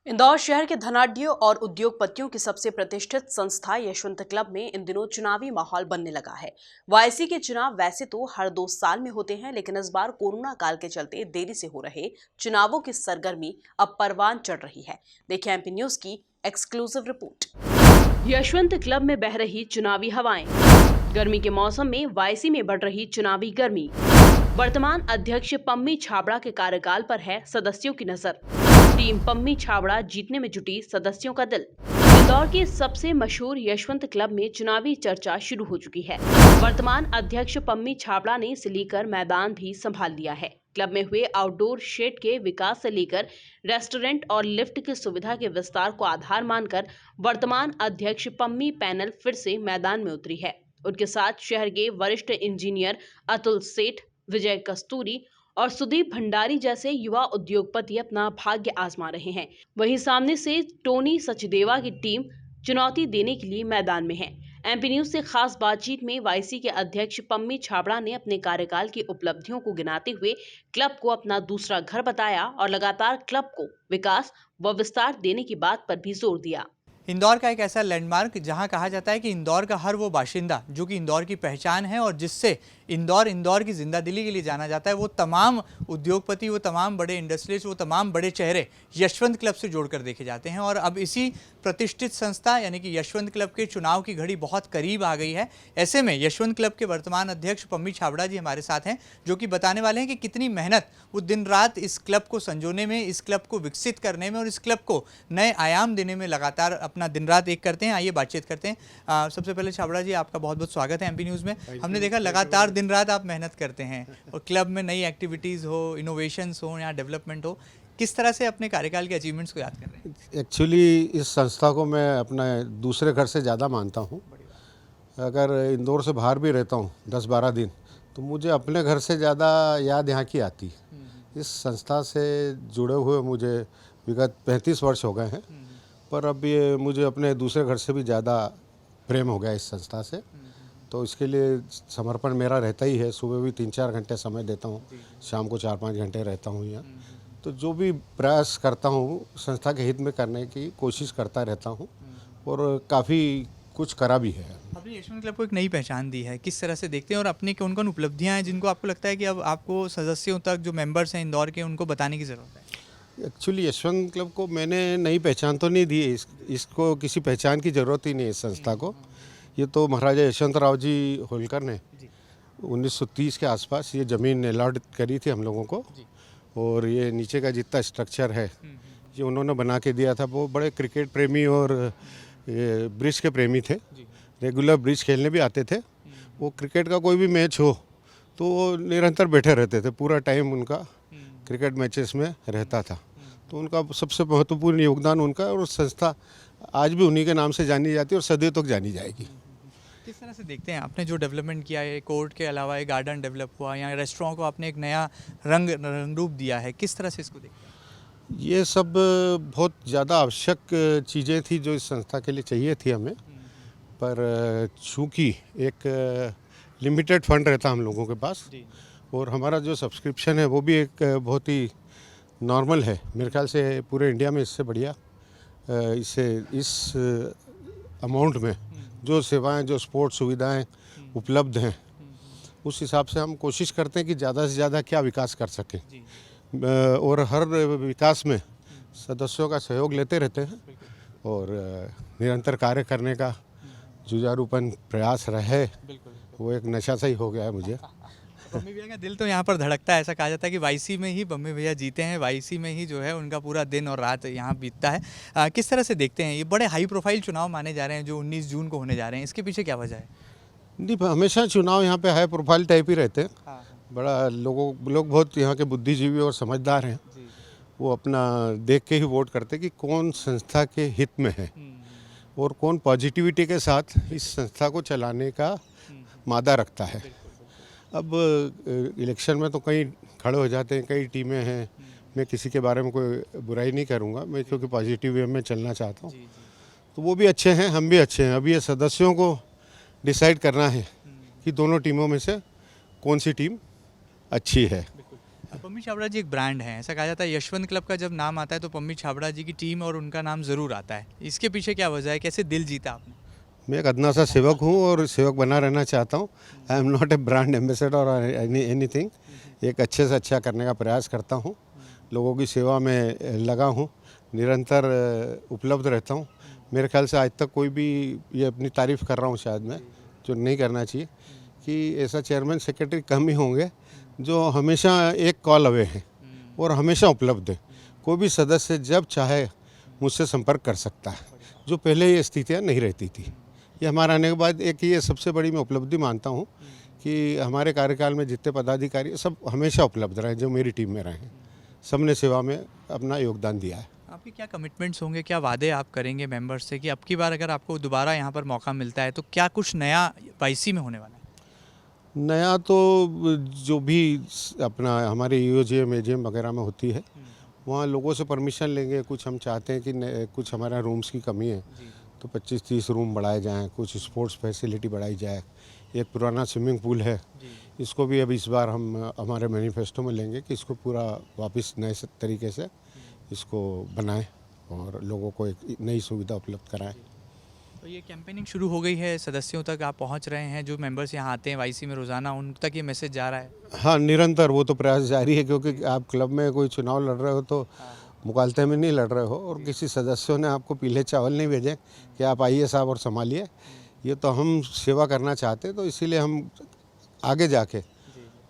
इंदौर शहर के धनाढ्यों और उद्योगपतियों की सबसे प्रतिष्ठित संस्था यशवंत क्लब में इन दिनों चुनावी माहौल बनने लगा है। वाईसी के चुनाव वैसे तो हर 2 साल में होते हैं, लेकिन इस बार कोरोना काल के चलते देरी से हो रहे चुनावों की सरगर्मी अब परवान चढ़ रही है। देखिए एमपी न्यूज की एक्सक्लूसिव रिपोर्ट। यशवंत क्लब में बह रही चुनावी हवाएं। गर्मी के मौसम में वाईसी में बढ़ रही चुनावी गर्मी। वर्तमान अध्यक्ष पम्मी छाबड़ा के कार्यकाल पर है सदस्यों की नजर। टीम पम्मी छाबड़ा जीतने में जुटी सदस्यों का दिल। इंदौर के सबसे मशहूर यशवंत क्लब में चुनावी चर्चा शुरू हो चुकी है। वर्तमान अध्यक्ष पम्मी छाबड़ा ने इसे लेकर मैदान भी संभाल लिया है। क्लब में हुए आउटडोर शेड के विकास से लेकर रेस्टोरेंट और लिफ्ट की सुविधा के विस्तार को आधार मानकर वर्तमान अध्यक्ष पम्मी पैनल फिर से मैदान में उतरी है। उनके साथ शहर के वरिष्ठ इंजीनियर अतुल सेठ, विजय कस्तूरी और सुदीप भंडारी जैसे युवा उद्योगपति अपना भाग्य आजमा रहे हैं। वहीं सामने से टोनी सचदेवा की टीम चुनौती देने के लिए मैदान में है। एमपी न्यूज से खास बातचीत में वाईसी के अध्यक्ष पम्मी छाबड़ा ने अपने कार्यकाल की उपलब्धियों को गिनाते हुए क्लब को अपना दूसरा घर बताया और लगातार क्लब को विकास व विस्तार देने की बात पर भी जोर दिया। इंदौर का एक ऐसा लैंडमार्क जहां कहा जाता है कि इंदौर का हर वो बाशिंदा जो कि इंदौर की पहचान है और जिससे इंदौर की जिंदादिली के लिए जाना जाता है, वो तमाम उद्योगपति, वो तमाम बड़े इंडस्ट्रीज, वो तमाम बड़े चेहरे यशवंत क्लब से जोड़कर देखे जाते हैं। और अब इसी प्रतिष्ठित संस्था यानी कि यशवंत क्लब के चुनाव की घड़ी बहुत करीब आ गई है। ऐसे में यशवंत क्लब के वर्तमान अध्यक्ष पम्मी छाबड़ा जी हमारे साथ हैं, जो कि बताने वाले हैं कि कितनी मेहनत वो दिन रात इस क्लब को संजोने में, इस क्लब को विकसित करने में और इस क्लब को नए आयाम देने में लगातार अपना दिन रात एक करते हैं। आइए बातचीत करते हैं। सबसे पहले छाबड़ा जी, आपका बहुत बहुत स्वागत है एमपी न्यूज़ में। हमने देखा लगातार दिन रात आप मेहनत करते हैं और क्लब में नई एक्टिविटीज़ हो, इनोवेशंस हो या डेवलपमेंट हो, किस तरह से अपने कार्यकाल के अचीवमेंट्स को याद कर रहे हैं? एक्चुअली इस संस्था को मैं अपने दूसरे घर से ज़्यादा मानता हूँ। अगर इंदौर से बाहर भी रहता हूँ 10-12 दिन, तो मुझे अपने घर से ज़्यादा याद यहाँ की आती है। इस संस्था से जुड़े हुए मुझे विगत 35 वर्ष हो गए हैं, पर अब ये मुझे अपने दूसरे घर से भी ज़्यादा प्रेम हो गया इस संस्था से। तो इसके लिए समर्पण मेरा रहता ही है। सुबह भी 3-4 घंटे समय देता हूँ, शाम को 4-5 घंटे रहता हूँ यहाँ। तो जो भी प्रयास करता हूँ संस्था के हित में करने की कोशिश करता रहता हूँ और काफ़ी कुछ करा भी है। आपने यशवंत क्लब को एक नई पहचान दी है, किस तरह से देखते हैं और अपनी कौन कौन उपलब्धियाँ हैं जिनको आपको लगता है कि अब आपको सदस्यों तक, जो मेंबर्स हैं इंदौर के, उनको बताने की ज़रूरत है? एक्चुअली यशवंत क्लब को मैंने नई पहचान तो नहीं दी, इसको किसी पहचान की ज़रूरत ही नहीं है इस संस्था को। ये तो महाराजा यशवंतराव जी होलकर ने 1930 के आसपास ये ज़मीन अलॉट करी थी हम लोगों को, और ये नीचे का जितना स्ट्रक्चर है ये उन्होंने बना के दिया था। वो बड़े क्रिकेट प्रेमी और ब्रिज के प्रेमी थे, रेगुलर ब्रिज खेलने भी आते थे। वो क्रिकेट का कोई भी मैच हो तो वो निरंतर बैठे रहते थे, पूरा टाइम उनका क्रिकेट मैचेस में रहता था। तो उनका सबसे महत्वपूर्ण योगदान उनका, और संस्था आज भी उन्हीं के नाम से जानी जाती है और सदियों तक जानी जाएगी। किस तरह से देखते हैं आपने जो डेवलपमेंट किया है, कोर्ट के अलावा एक गार्डन डेवलप हुआ, यहाँ रेस्टोरेंट को आपने एक नया रंग रूप दिया है, किस तरह से इसको देखते हैं? ये सब बहुत ज़्यादा आवश्यक चीज़ें थी जो इस संस्था के लिए चाहिए थी हमें, पर चूँकि एक लिमिटेड फंड रहता हम लोगों के पास और हमारा जो सब्सक्रिप्शन है वो भी एक बहुत ही नॉर्मल है। मेरे ख्याल से पूरे इंडिया में इससे बढ़िया इस अमाउंट में जो सेवाएं, जो स्पोर्ट्स सुविधाएं उपलब्ध हैं, उस हिसाब से हम कोशिश करते हैं कि ज़्यादा से ज़्यादा क्या विकास कर सकें, और हर विकास में सदस्यों का सहयोग लेते रहते हैं और निरंतर कार्य करने का जुझारूपन प्रयास रहे, वो एक नशा सा ही हो गया है मुझे। पम्मी भैया का दिल तो यहाँ पर धड़कता है। ऐसा कहा जाता है कि वाईसी में ही पम्मी भैया जीते हैं, वाईसी में ही जो है उनका पूरा दिन और रात यहाँ बीतता है। किस तरह से देखते हैं ये बड़े हाई प्रोफाइल चुनाव माने जा रहे हैं जो 19 जून को होने जा रहे हैं, इसके पीछे क्या वजह है? नहीं, हमेशा चुनाव यहाँ पे हाई प्रोफाइल टाइप ही रहते हैं। बड़ा लोग बहुत यहाँ के बुद्धिजीवी और समझदार हैं। वो अपना देख के ही वोट करते कि कौन संस्था के हित में है और कौन पॉजिटिविटी के साथ इस संस्था को चलाने का मादा रखता है। अब इलेक्शन में तो कई खड़े हो जाते हैं, कई टीमें हैं। मैं किसी के बारे में कोई बुराई नहीं करूँगा, मैं क्योंकि पॉजिटिव वे में चलना चाहता हूँ। तो वो भी अच्छे हैं, हम भी अच्छे हैं। अभी ये सदस्यों को डिसाइड करना है कि दोनों टीमों में से कौन सी टीम अच्छी है पम्मी छाबड़ा जी एक ब्रांड है, ऐसा कहा जाता है यशवंत क्लब का जब नाम आता है तो पम्मी छाबड़ा जी की टीम और उनका नाम ज़रूर आता है। इसके पीछे क्या वजह है, कैसे दिल जीता आपने? मैं एक अदना सा सेवक हूँ और सेवक बना रहना चाहता हूँ। I am not a brand ambassador और एनीथिंग। एक अच्छे से अच्छा करने का प्रयास करता हूँ, लोगों की सेवा में लगा हूँ, निरंतर उपलब्ध रहता हूँ। मेरे ख्याल से आज तक कोई भी, ये अपनी तारीफ़ कर रहा हूँ शायद मैं, जो नहीं करना चाहिए, कि ऐसा चेयरमैन सेक्रेटरी कम ही होंगे जो हमेशा एक कॉल अवे हैं और हमेशा उपलब्ध है। कोई भी सदस्य जब चाहे मुझसे संपर्क कर सकता है, जो पहले ये स्थितियाँ नहीं रहती थी। ये हमारा आने के बाद एक ये सबसे बड़ी मैं उपलब्धि मानता हूँ कि हमारे कार्यकाल में जितने पदाधिकारी सब हमेशा उपलब्ध रहे, जो मेरी टीम में रहे, सबने सेवा में अपना योगदान दिया है। आपके क्या कमिटमेंट्स होंगे, क्या वादे आप करेंगे मेंबर्स से कि अब की बार अगर आपको दोबारा यहाँ पर मौका मिलता है तो क्या कुछ नया वाईसी में होने वाला है? नया तो जो भी अपना हमारे ईओजेएम एजेएम वगैरह में होती है, वहाँ लोगों से परमिशन लेंगे। कुछ हम चाहते हैं कि कुछ हमारा रूम्स की कमी है तो 25-30 रूम बढ़ाए जाएं, कुछ स्पोर्ट्स फैसिलिटी बढ़ाई जाए। एक पुराना स्विमिंग पूल है, इसको भी अब इस बार हम हमारे मैनिफेस्टो में लेंगे कि इसको पूरा वापस नए तरीके से इसको बनाएं और लोगों को एक नई सुविधा उपलब्ध कराएं। तो ये कैंपेनिंग शुरू हो गई है, सदस्यों तक आप पहुँच रहे हैं, जो मेंबर्स यहाँ आते हैं वाईसी में रोज़ाना, उन तक ये मैसेज जा रहा है? हाँ, निरंतर वो तो प्रयास जारी है, क्योंकि आप क्लब में कोई चुनाव लड़ रहे हो तो मुकालते में नहीं लड़ रहे हो और किसी सदस्यों ने आपको पीले चावल नहीं भेजे कि आप आइए साहब और संभालिए। ये तो हम सेवा करना चाहते हैं, तो इसीलिए हम आगे जाके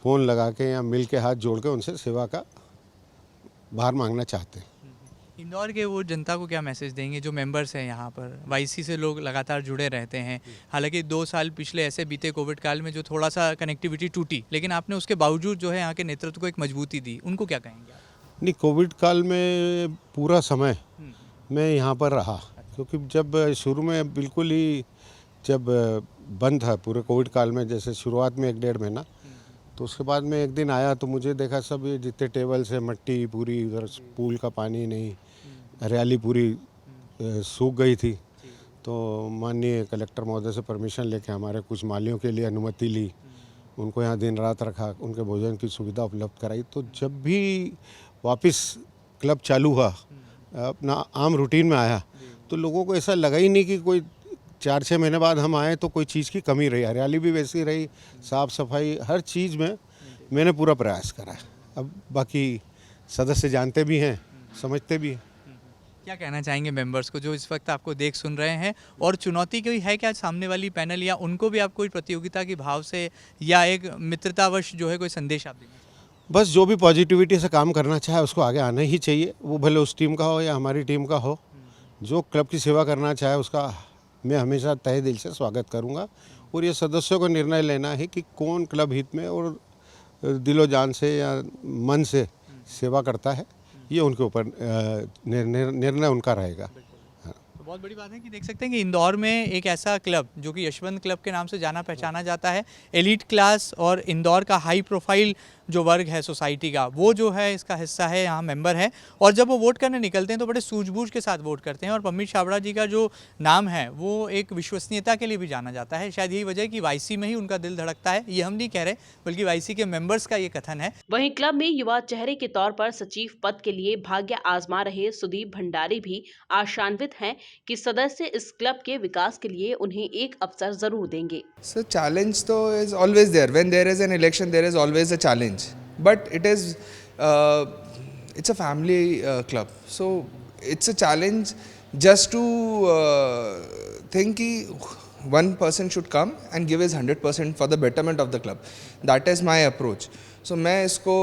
फ़ोन लगा के या मिल के हाथ जोड़ के उनसे सेवा का भार मांगना चाहते हैं। इंदौर के वो जनता को क्या मैसेज देंगे जो मेंबर्स हैं यहाँ पर? वाईसी से लोग लगातार जुड़े रहते हैं, हालांकि 2 साल पिछले ऐसे बीते कोविड काल में जो थोड़ा सा कनेक्टिविटी टूटी, लेकिन आपने उसके बावजूद जो है यहाँ के नेतृत्व को एक मजबूती दी, उनको क्या कहेंगे आप? नहीं, कोविड काल में पूरा समय मैं यहाँ पर रहा, क्योंकि जब शुरू में बिल्कुल ही जब बंद था पूरे कोविड काल में, जैसे शुरुआत में 1-1.5 महीना, तो उसके बाद में एक दिन आया तो मुझे देखा सब ये जितने टेबल से मट्टी पूरी, उधर पूल का पानी नहीं, हरियाली पूरी सूख गई थी। तो माननीय कलेक्टर महोदय से परमिशन लेके हमारे कुछ मालियों के लिए अनुमति ली, उनको यहाँ दिन रात रखा, उनके भोजन की सुविधा उपलब्ध कराई। तो जब भी वापस क्लब चालू हुआ, अपना आम रूटीन में आया, तो लोगों को ऐसा लगा ही नहीं कि कोई 4-6 महीने बाद हम आए तो कोई चीज़ की कमी रही। हरियाली भी वैसी रही, साफ़ सफाई, हर चीज़ में मैंने पूरा प्रयास करा। अब बाकी सदस्य जानते भी हैं, समझते भी हैं। क्या कहना चाहेंगे मेंबर्स को जो इस वक्त आपको देख सुन रहे हैं, और चुनौती कोई है क्या सामने वाली पैनल, या उनको भी आप कोई प्रतियोगिता की भाव से या एक मित्रतावश जो है कोई संदेश आप देना? बस जो भी पॉजिटिविटी से काम करना चाहे उसको आगे आना ही चाहिए, वो भले उस टीम का हो या हमारी टीम का हो। जो क्लब की सेवा करना चाहे उसका मैं हमेशा तहे दिल से स्वागत करूंगा, और ये सदस्यों को निर्णय लेना है कि कौन क्लब हित में और दिलो जान से या मन से सेवा करता है, ये उनके ऊपर निर्णय उनका रहेगा। तो बहुत बड़ी बात है कि देख सकते हैं कि इंदौर में एक ऐसा क्लब जो कि यशवंत क्लब के नाम से जाना पहचाना जाता है, एलीट क्लास और इंदौर का हाई प्रोफाइल जो वर्ग है सोसाइटी का, वो जो है इसका हिस्सा है, यहाँ मेंबर है, और जब वो वोट करने निकलते हैं तो बड़े सूझबूझ के साथ वोट करते हैं। और पम्मी छाबड़ा जी का जो नाम है वो एक विश्वसनीयता के लिए भी जाना जाता है। शायद यही वजह है कि वाईसी में ही उनका दिल धड़कता है, ये हम नहीं कह रहे, बल्कि वाईसी के मेंबर्स का ये कथन है। वहीं क्लब में युवा चेहरे के तौर पर सचिव पद के लिए भाग्य आजमा रहे सुदीप भंडारी भी आशान्वित हैं कि सदस्य इस क्लब के विकास के लिए उन्हें एक अवसर जरूर देंगे। So challenge though is always there. When there is an election, there is always a challenge. But it is, it's a family club. So it's a challenge just to think कि one person should come and give his 100% for the betterment of the club. That is my approach. So मैं इसको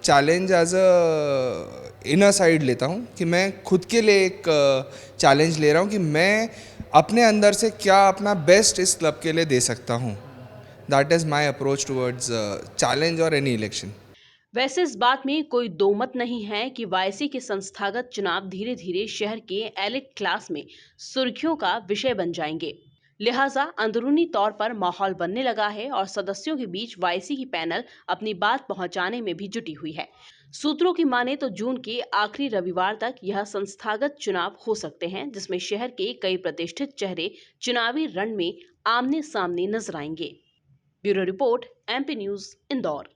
challenge as a inner side लेता हूँ कि मैं खुद के लिए एक चैलेंज ले रहा हूँ कि मैं अपने अंदर से क्या अपना बेस्ट इस क्लब के लिए दे सकता हूँ। That is my approach towards challenge और एनी इलेक्शन। वैसे इस बात में कोई दो मत नहीं है कि वाईसी के संस्थागत चुनाव धीरे धीरे शहर के एलिट क्लास में सुर्खियों का विषय बन जाएंगे। लिहाजा अंदरूनी तौर पर माहौल बनने लगा है और सदस्यों के बीच वाईसी की पैनल अपनी बात पहुंचाने में भी जुटी हुई है। सूत्रों की माने तो जून के आखिरी रविवार तक यह संस्थागत चुनाव हो सकते हैं, जिसमें शहर के कई प्रतिष्ठित चेहरे चुनावी रण में आमने सामने नजर आएंगे। Bureau report, MP news, Indore.